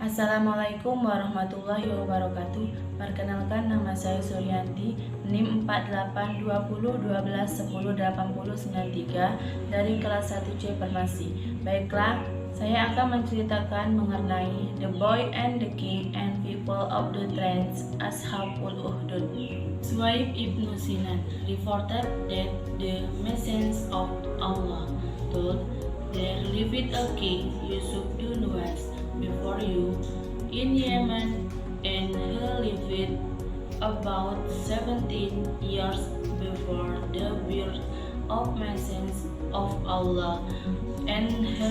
Assalamualaikum warahmatullahi wabarakatuh. Perkenalkan, nama saya Suryanti, NIM 482012108093 dari kelas 1C Farmasi. Baiklah, saya akan menceritakan mengenai The Boy and the King and People of the Trance ASHAB-UL-UKHDUD. Suhaib Ibn Sinan reported that the Messengers of Allah told, "There lived a king, Yusuf bin Nuwas, before you in Yemen, and he lived about 17 years before the birth of Messengers of Allah, and he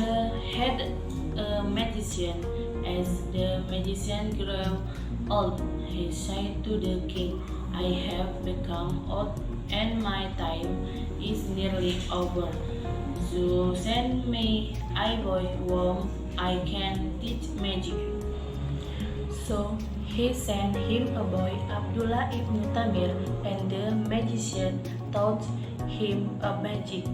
had a magician. As the magician grew old, he said to the king, I have become old and my time is nearly over. So send me a boy whom I can teach magic." So he sent him a boy, Abdullah ibn Tamir, and the magician taught him a magic.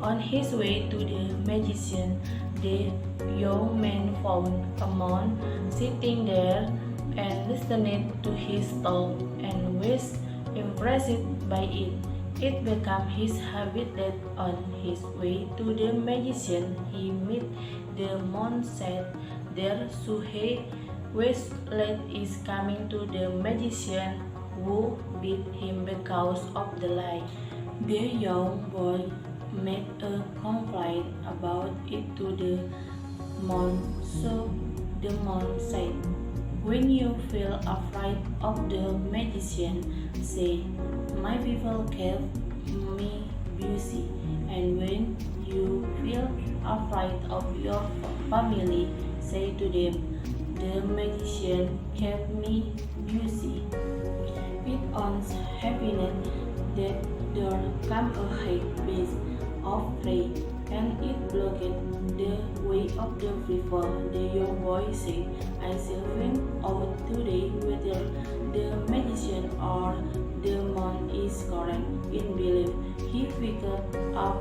On his way to the magician, the young man found a monk sitting there and listened to his talk and was impressed by it. It became his habit that on his way to the magician he met the monk said, "There Suhaib was late is coming to the magician who beat him because of the lie." The young boy made a complaint about it to the monk, so the monk said, "When you feel afraid of the magician, say, 'My people gave me beauty,' and when you feel afraid of your family, say to them, 'The magician gave me beauty.' It owns happiness that there come a high beast of prey, and it blocked the way of the people." The young boy said, "I shall find out today whether the magician or the monk is correct in belief." He picked up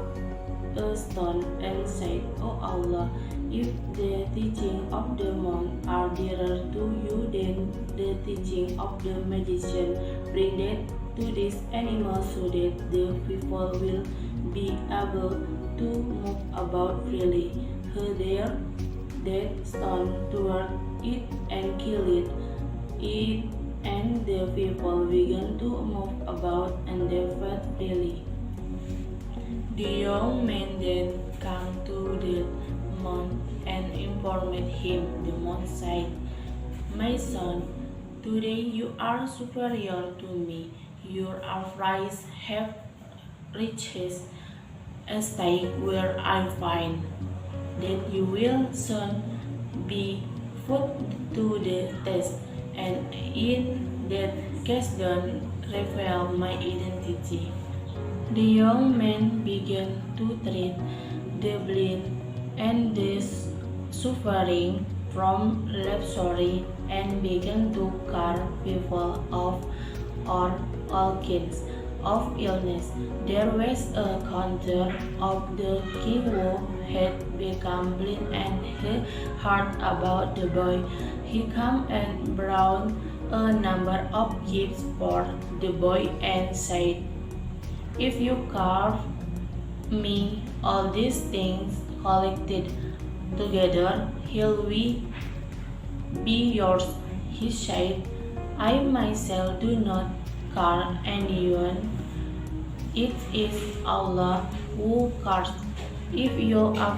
a stone and said, "O Allah, if the teaching of the monk are dearer to you than the teaching of the magician, bring that to this animal so that the people will be able to move about freely." He dared that stone toward it and killed it. And the people began to move about and they fed freely. The young man then came to the monk and informed him. The monk said, "My son, today you are superior to me. Your affairs have reached a stage where I find that you will soon be put to the test, and in that case don't reveal my identity." The young man began to treat the blind and the suffering from leprosy and began to cure people of all kinds of illness. There was a counter of the king who had become blind, and he heard about the boy. He came and brought a number of gifts for the boy and said, "If you carve me all these things collected together, will we be yours?" He said, "I myself do not carve anyone. It is Allah who carves. If you are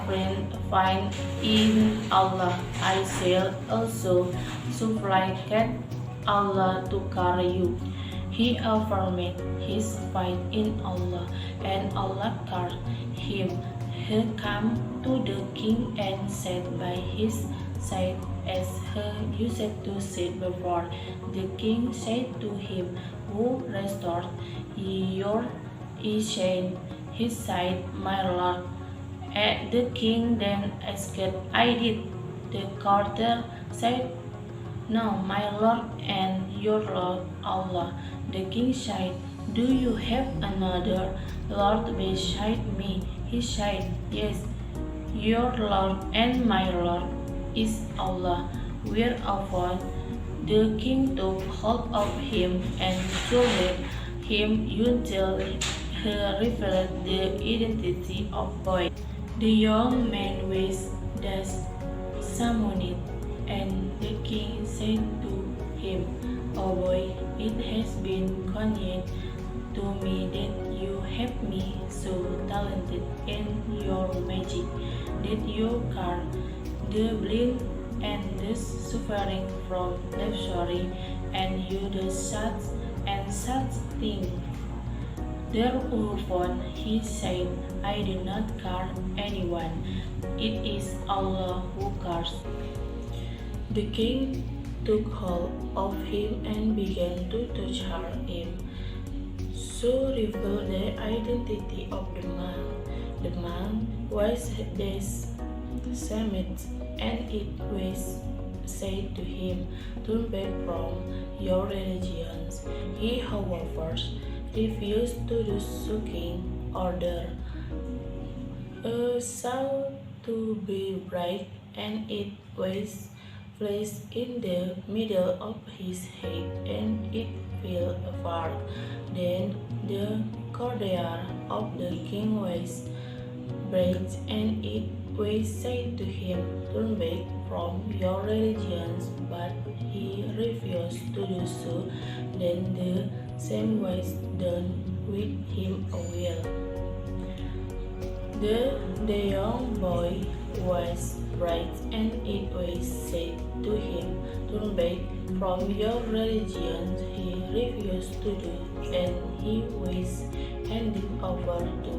find in Allah, I shall also supplicate Allah to carry you." He affirmed his faith in Allah, and Allah carried him. He came to the king and sat by his side as he used to sit before. The king said to him, "Who restored your eyesight?" He said, "My lord." The king then asked, "I did." The courtier said, "No, my lord and your lord Allah." The king said, "Do you have another lord beside me?" He said, "Yes, your Lord and my Lord is Allah." Whereupon the king took hold of him and shielded him until he revealed the identity of boy. The young man was thus summoned, and the king said to him, "O boy, it has been conveyed to me that you have me so talented in your magic that you cure the blind and the suffering from leprosy, and you do such and such things." Thereupon he said, "I do not cure anyone. It is Allah who cures." The king took hold of him and began to torture him. So revealed the identity of the man. The man was this Semite, and it was said to him, "Turn back from your religions." He, however, refused to do so. King ordered a saw to be bright, and it was placed in the middle of his head, and it fell apart. Then the courtyard of the king was break, and it was said to him, "Turn back from your religions," but he refused to do so. Then the same was done with him as well. The young boy was bright, and it was said to him, "Turn back from your religions." He refused to do, and he was handed over to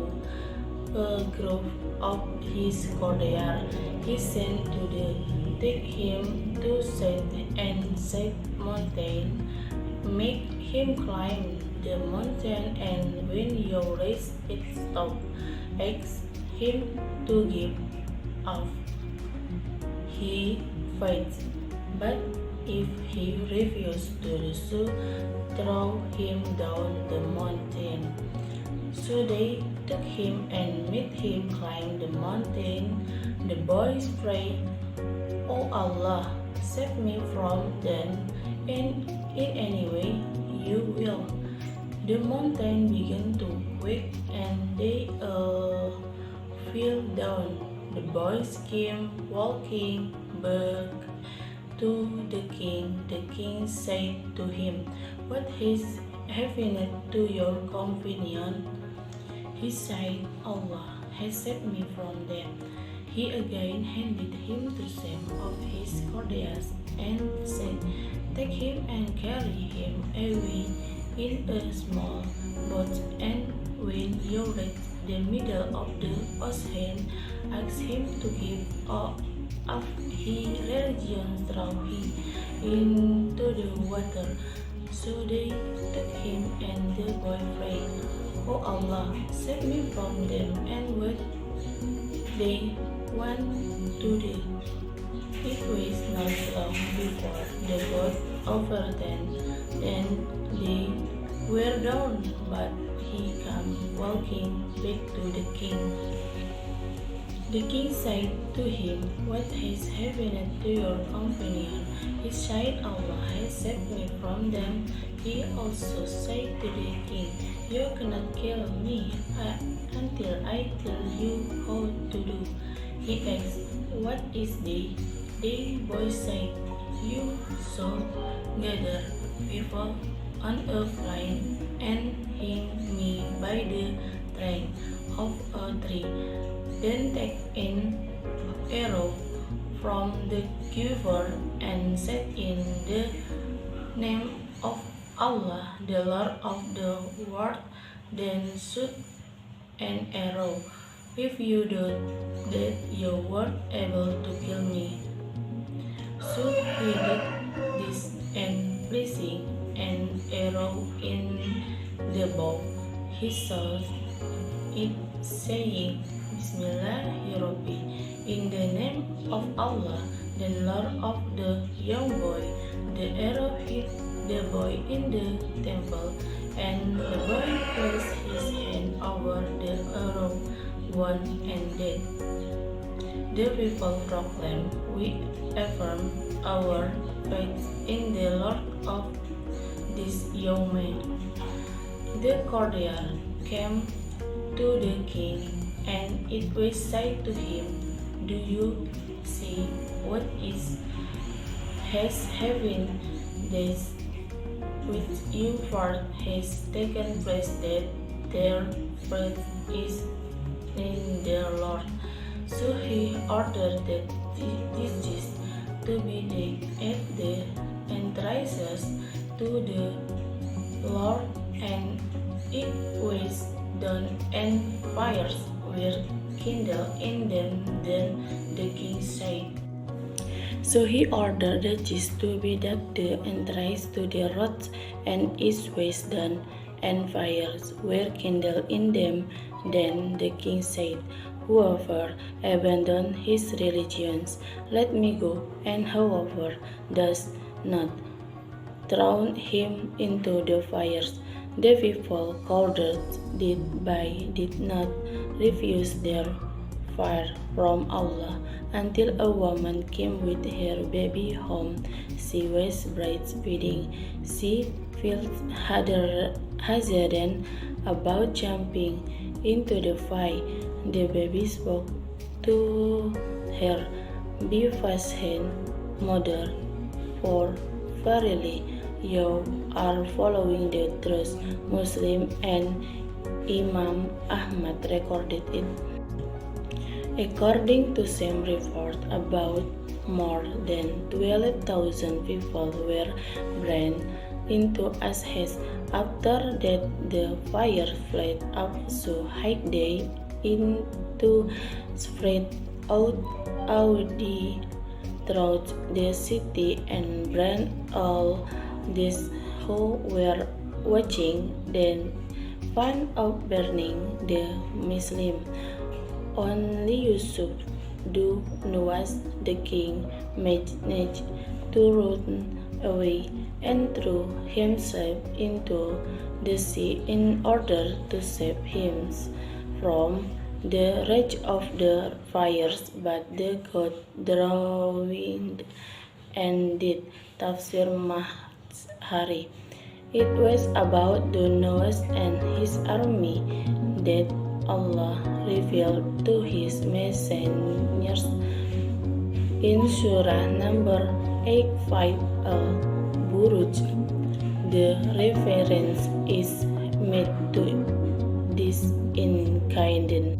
a group of his courtiers. He sent to take him to set and set mountain, make him climb the mountain, and when you reach its top, ask him to give up. He fights, but if he refuses to do so, throw him down the mountain. So they took him and made him climb the mountain. The boys prayed, "O Allah, save me from them in any way you will." The mountain began to quake, and they fell down. The boys came walking back to the king. The king said to him, "What has happened to your companion?" He said, "Allah has saved me from them." He again handed him to some of his courtiers and said, "Take him and carry him away in a small boat, and when you reach the middle of the ocean, ask him to give up his religion, throw him into the water." So they took him, and the boy prayed, "O Allah, save me from them and what they want to do." It was not long before the boat overturned, and they were drowned, but he came walking back to the king. The king said to him, "What has happened to your companion?" He said, "Allah has saved me from them." He also said to the king, "You cannot kill me until I tell you how to do." He asked, "What is day?" The boy said, "You shall gather people on a plain and hang me by the trunk of a tree. Then take an arrow from the quiver and set in the name of Allah, the Lord of the world. Then shoot an arrow. If you do that, you were able to kill me." So he did this, and placing an arrow in the bow, he shot it, saying, "Bismillahirrahmanirrahim, in the name of Allah, the Lord of the young boy." The arrow hit the boy in the temple, and the boy placed his hand over the arrow, wound and dead. The people proclaim, "We affirm our faith in the Lord of this Yawm." The courtier came to the king, and it was said to him, "Do you see what has happened? This which you thought has taken place, that their faith is in their Lord." So he ordered the dishes to be decked at the entrances to the Lord, and it was done, and fires were kindled in them. Then the king said, So he ordered the dishes to be decked the entrance to the roads, and it was done, and fires were kindled in them. Then the king said, Whoever abandons his religions, let me go, and whoever does not, throw him into the fires. The people called did not refuse their fire from Allah until a woman came with her baby home. She was breastfeeding. She felt hesitant about jumping into the fire. The baby spoke to her, "Be patient, mother, for verily you are following the truth." Muslim and Imam Ahmad recorded it. According to some report, about more than 12,000 people were burned into ashes. After that, the fire fled up so high they into spread out throughout the city and burned all those who were watching. Then, fun of burning the Muslim. Only Yusuf, the Nuwas, the king, managed to run away and threw himself into the sea in order to save him from the rage of the fires, but the God drowned and did. Tafsir Mahari. It was about the Noah and his army that Allah revealed to his messengers in Surah number 85 Al-Buruj. The reference is made to this in Kaidan.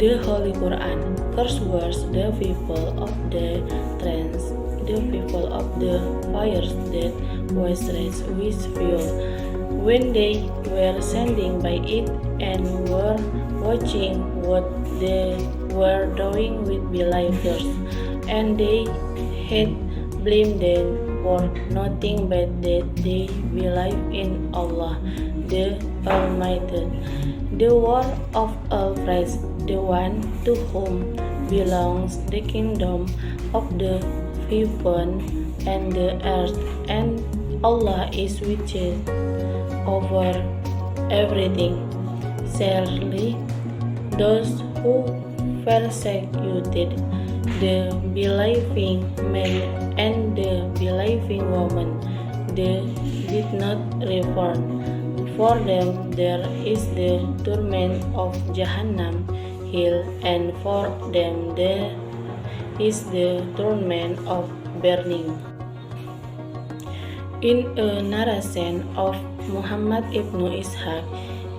The Holy Quran curses the people of the trance, the people of the fires that was raised with fuel, when they were standing by it and were watching what they were doing with believers, and they had blamed them for nothing but that they believe in Allah, the Almighty, the Lord of all praise, the one to whom belongs the kingdom of the heaven and the earth, and Allah is witness over everything. Surely those who persecuted the believing man and the believing woman, they did not reform. For them there is the torment of Jahannam hell, and for them there is the torment of burning. In a narration of Muhammad ibn Ishaq,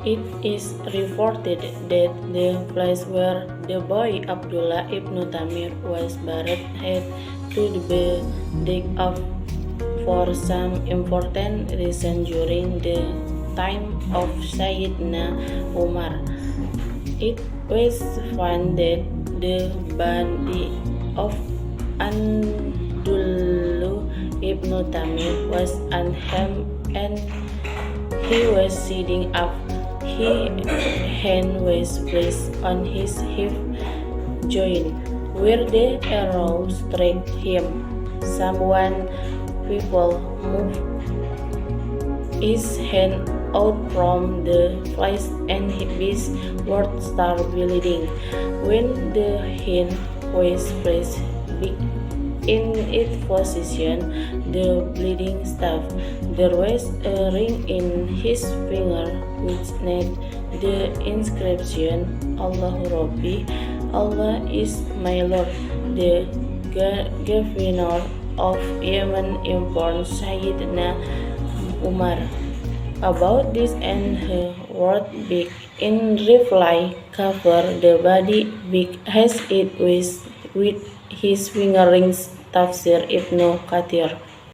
it is reported that the place where the boy Abdullah ibn Tamir was buried had to be dug up for some important reason during the time of Sayyidina Umar. It was found that the body of Abdullah ibn Tamir was unharmed, and he was sitting up. His hand was placed on his hip joint, where the arrow struck him. Someone people moved his hand out from the flesh and his word started bleeding. When the hind was placed in its position, the bleeding stopped. There was a ring in his finger which had the inscription, Allahu Rabbi, Allah is my Lord. The governor of Yemen informed Sayyidina Umar about this, and he wrote back in reply, cover the body big as it was with his finger rings. Tafsir Ibnu Kathir.